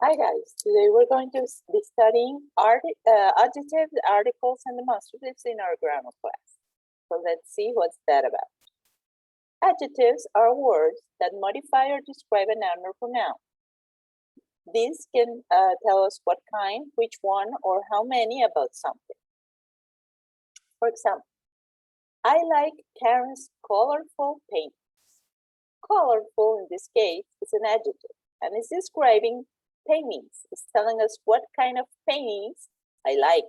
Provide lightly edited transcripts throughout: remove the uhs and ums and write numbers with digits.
Hi guys, today we're going to be studying adjectives, articles, and demonstratives in our grammar class. So let's see what's that about. Adjectives are words that modify or describe a noun or pronoun. These can tell us what kind, which one, or how many about something. For example, I like Karen's colorful paintings. Colorful in this case is an adjective and is describing paintings. It's telling us what kind of paintings I like.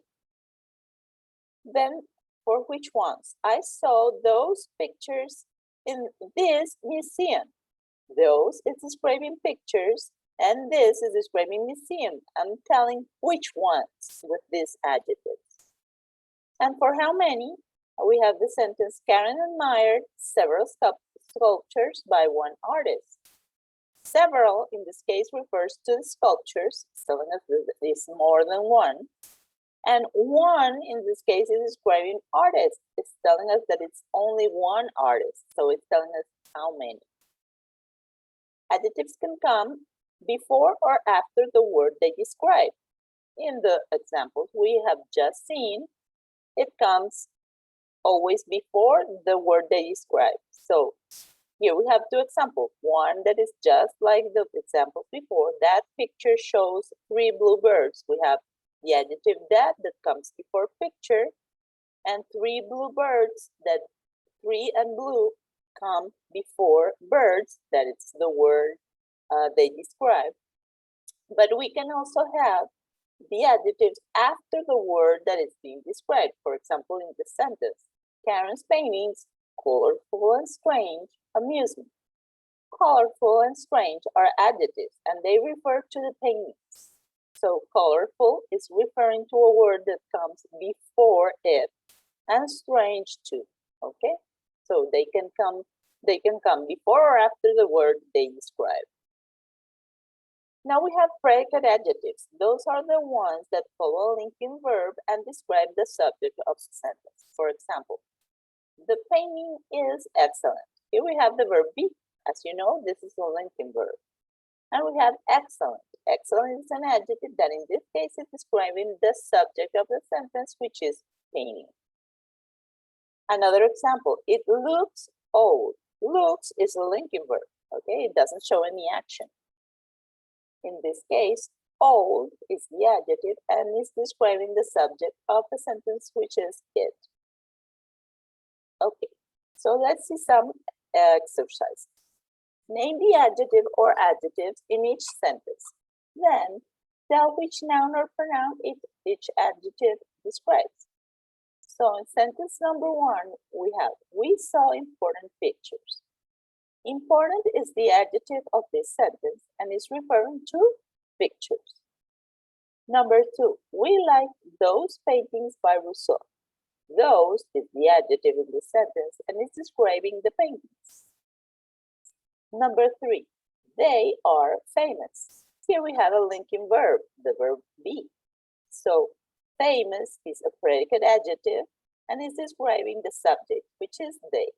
Then for which ones? I saw those pictures in this museum. Those is describing pictures and this is describing museum. I'm telling which ones with these adjectives. And for how many? We have the sentence, Karen admired several sculptures by one artist. Several, in this case, refers to the sculptures, telling us that it's more than one. And one, in this case, is describing artists. It's telling us that it's only one artist. So it's telling us how many. Adjectives can come before or after the word they describe. In the examples we have just seen, it comes always before the word they describe. So here we have two examples. One that is just like the examples before. That picture shows 3 blue birds. We have the adjective that comes before picture, and 3 blue birds, that 3 and blue come before birds, that it's the word they describe. But we can also have the adjectives after the word that is being described. For example, in the sentence, Karen's paintings, colorful and strange, amusement. Colorful and strange are adjectives and they refer to the paintings. So colorful is referring to a word that comes before it, and strange too. Okay, so they can come before or after the word they describe. Now we have predicate adjectives. Those are the ones that follow a linking verb and describe the subject of the sentence. For example, the painting is excellent. Here we have the verb be. As you know, this is a linking verb. And we have excellent. Excellent is an adjective that in this case is describing the subject of the sentence, which is painting. Another example, it looks old. Looks is a linking verb, okay? It doesn't show any action. In this case, old is the adjective and is describing the subject of the sentence, which is it. Okay, so let's see some exercises. Name the adjective or adjectives in each sentence. Then tell which noun or pronoun each adjective describes. So in sentence number 1, we have, we saw important pictures. Important is the adjective of this sentence and is referring to pictures. Number 2, we like those paintings by Rousseau. Those is the adjective in this sentence and is describing the paintings. Number 3, they are famous. Here we have a linking verb, the verb be. So famous is a predicate adjective and is describing the subject, which is they.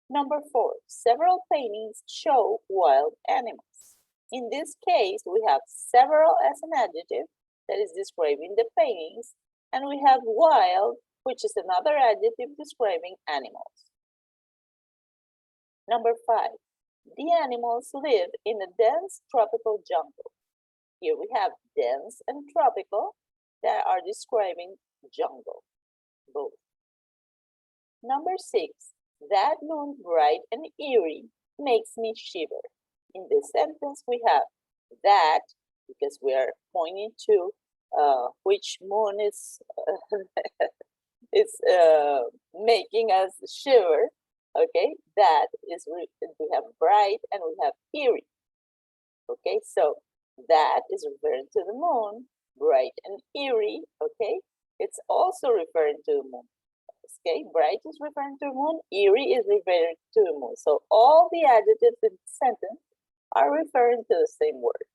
Number 4, several paintings show wild animals. In this case, we have several as an adjective that is describing the paintings, and we have wild, which is another adjective describing animals. Number 5, the animals live in a dense tropical jungle. Here we have dense and tropical that are describing jungle, both. Number 6, that moon bright and eerie makes me shiver. In this sentence, we have that, because we are pointing to which moon is making us shiver. Okay, that is, we have bright and we have eerie. Okay, so that is referring to the moon, bright and eerie. Okay, it's also referring to the moon. Okay, bright is referring to the moon, eerie is referring to the moon. So all the adjectives in the sentence are referring to the same word.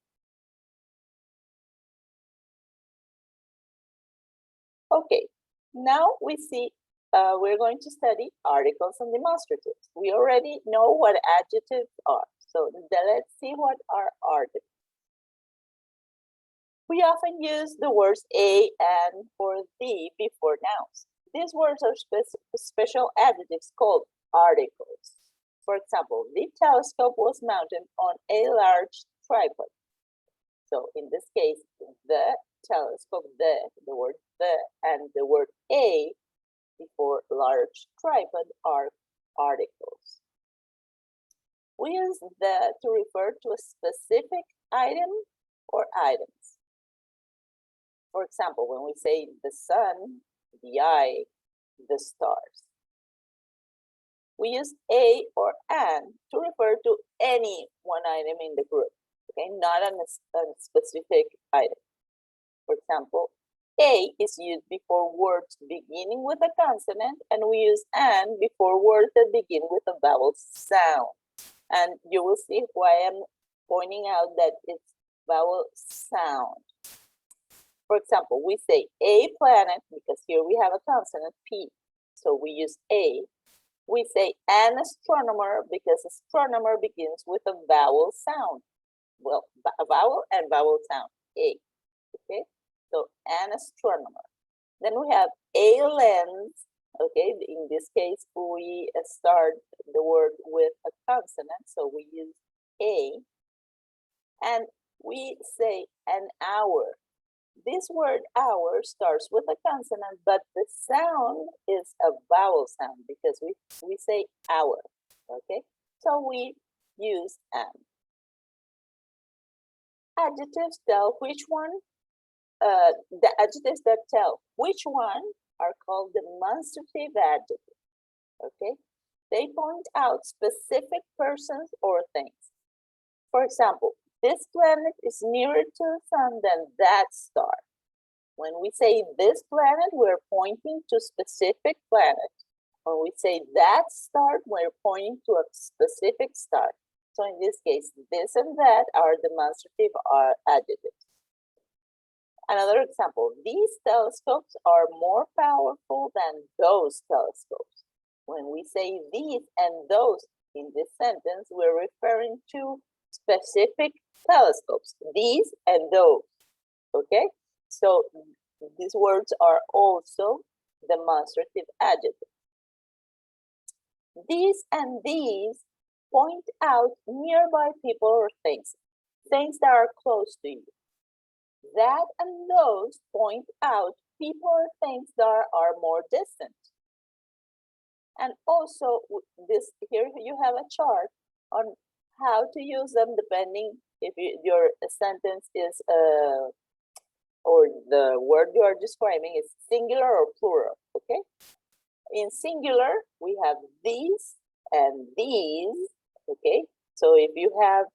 Okay, now we see we're going to study articles and demonstratives. We already know what adjectives are. So let's see what are articles. We often use the words a, and, or the before nouns. These words are special adjectives called articles. For example, the telescope was mounted on a large tripod. So in this case, the telescope, the word the, and the word a before large tripod are articles. We use the to refer to a specific item or items. For example, when we say the sun, the eye, the stars. We use a or an to refer to any one item in the group, okay, not a specific item. For example, a is used before words beginning with a consonant, and we use an before words that begin with a vowel sound. And you will see why I'm pointing out that it's vowel sound. For example, we say a planet because here we have a consonant P, so we use a. We say an astronomer because astronomer begins with a vowel sound. Well, a vowel and vowel sound, a, okay? So an astronomer. Then we have a lens, okay? In this case, we start the word with a consonant, so we use a. And we say an hour. This word hour starts with a consonant, but the sound is a vowel sound because we say hour, okay? So we use an. Adjectives tell which one, the adjectives that tell which one are called demonstrative adjectives, okay? They point out specific persons or things. For example, this planet is nearer to the sun than that star. When we say this planet, we're pointing to a specific planet. When we say that star, we're pointing to a specific star. So in this case, this and that are demonstrative adjectives. Another example, these telescopes are more powerful than those telescopes. When we say these and those in this sentence, we're referring to specific telescopes, these and those, okay? So these words are also demonstrative adjectives. These and these point out nearby people or things that are close to you. That and those point out people or things that are more distant. And also, this here you have a chart on how to use them depending if your sentence is or the word you are describing is singular or plural, okay? In singular, we have these and these, okay? So if you have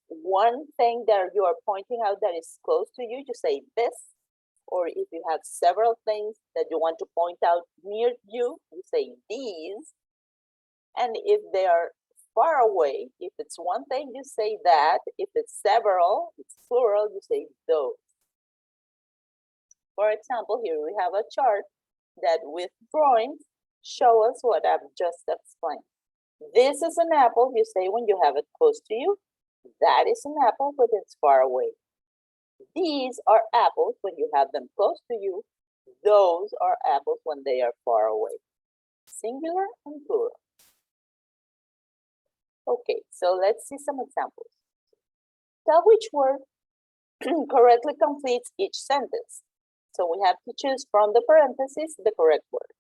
one thing that you are pointing out that is close to you, you say this. Or if you have several things that you want to point out near you, you say these. And if they are far away, if it's one thing, you say that. If it's several, it's plural, you say those. For example, here we have a chart that with drawings show us what I've just explained. This is an apple, you say when you have it close to you. That is an apple, but it's far away. These are apples when you have them close to you. Those are apples when they are far away. Singular and plural. Okay, so let's see some examples. Tell which word correctly completes each sentence. So we have to choose from the parentheses the correct word.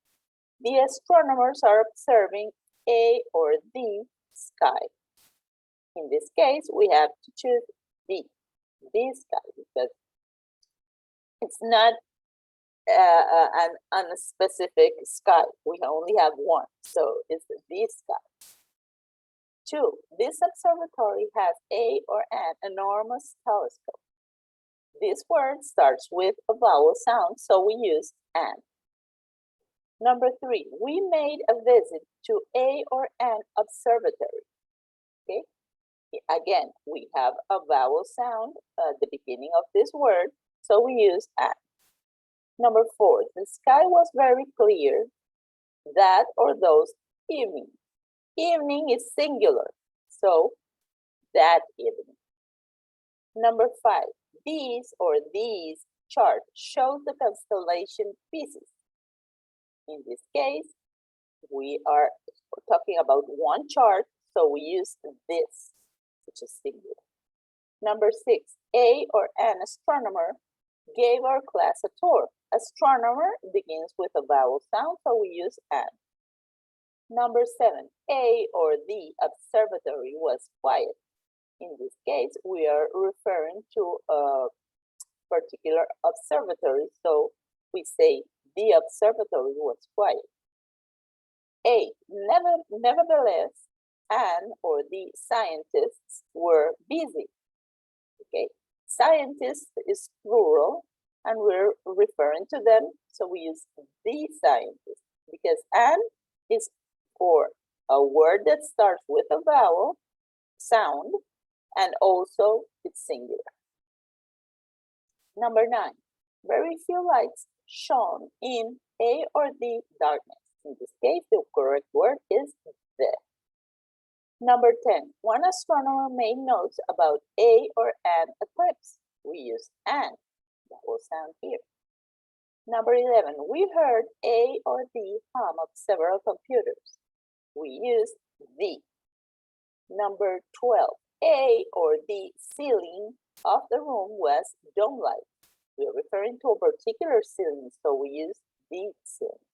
The astronomers are observing a or the sky. In this case, we have to choose the sky because it's not an unspecific sky. We only have one, so it's the sky. 2, this observatory has a or an enormous telescope. This word starts with a vowel sound, so we use an. Number 3, we made a visit to a or an observatory. Okay, again, we have a vowel sound at the beginning of this word, so we use an. Number 4, the sky was very clear that or those evening. Evening is singular, so that evening. Number 5, these or these chart shows the constellation Pisces. In this case, we are talking about one chart, so we use this, which is singular. Number 6, a or an astronomer gave our class a tour. Astronomer begins with a vowel sound, so we use an. Number 7, a or the observatory was quiet. In this case, we are referring to a particular observatory, so we say the observatory was quiet. 8, nevertheless, an or the scientists were busy. Okay, scientists is plural, and we're referring to them, so we use the scientists, because an is for a word that starts with a vowel sound, and also it's singular. Number 9, very few lights shone in a or the darkness. In this case, the correct word is the. Number 10, one astronomer made notes about a or an eclipse. We use an. That will sound here. Number 11, we heard a or the hum of several computers. We use the. Number 12, a or the ceiling of the room was dome light. We are referring to a particular ceiling, so we use the ceiling.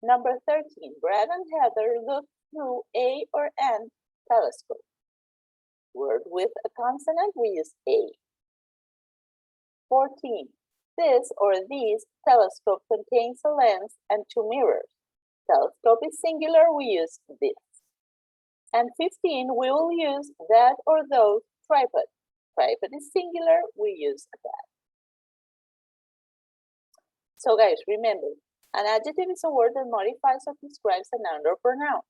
Number 13, Brad and Heather looked through a or an telescope. Word with a consonant, we use a. 14, this or these telescope contains a lens and 2 mirrors. Telescope is singular, we use this. And 15, we will use that or those tripod. Tripod is singular, we use that. So guys, remember, an adjective is a word that modifies or describes a noun or pronoun.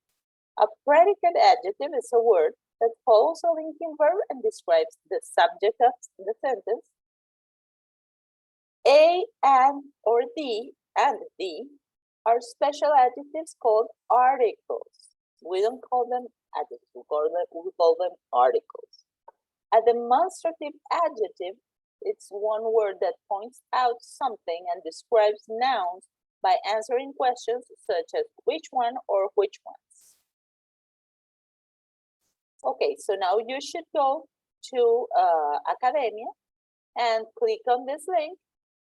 A predicate adjective is a word that follows a linking verb and describes the subject of the sentence. A, an, or the, and the are special adjectives called articles. We don't call them adjectives, we call them articles. A demonstrative adjective, it's one word that points out something and describes nouns by answering questions such as which one or which ones. Okay, so now you should go to Academia and click on this link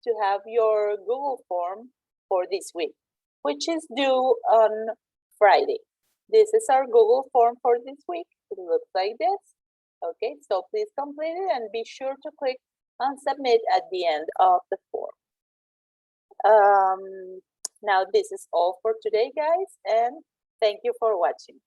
to have your Google form for this week, which is due on Friday. This is our Google form for this week. It looks like this. Okay, so please complete it and be sure to click on submit at the end of the form. Now this is all for today, guys, and thank you for watching.